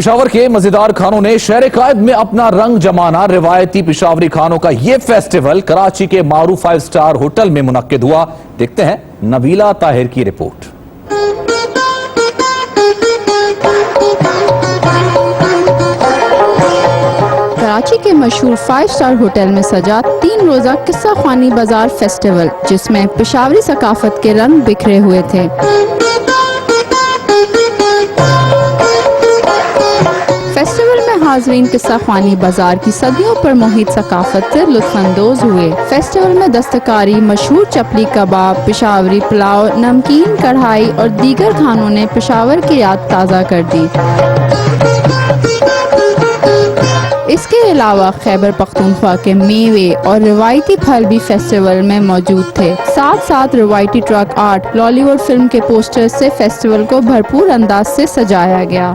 پشاور کے مزیدار کھانوں نے شہر قائد میں اپنا رنگ جمانا۔ روایتی پشاوری کھانوں کا یہ فیسٹیول کراچی کے معروف 5 سٹار ہوٹل میں منعقد ہوا۔ دیکھتے ہیں نبیلہ طاہر کی رپورٹ۔ کراچی کے مشہور 5 سٹار ہوٹل میں سجا 3 روزہ قصہ خوانی بازار فیسٹیول، جس میں پشاوری ثقافت کے رنگ بکھرے ہوئے تھے۔ فیسٹیول میں حاضرین قصہ خوانی بازار کی صدیوں پر محیط ثقافت سے لطف اندوز ہوئے۔ فیسٹیول میں دستکاری، مشہور چپلی کباب، پشاوری پلاؤ، نمکین کڑھائی اور دیگر کھانوں نے پشاور کی یاد تازہ کر دی۔ اس کے علاوہ خیبر پختونخوا کے میوے اور روایتی پھل بھی فیسٹیول میں موجود تھے۔ ساتھ ساتھ روایتی truck art, Lollywood film کے پوسٹر سے فیسٹیول کو بھرپور انداز سے سجایا گیا۔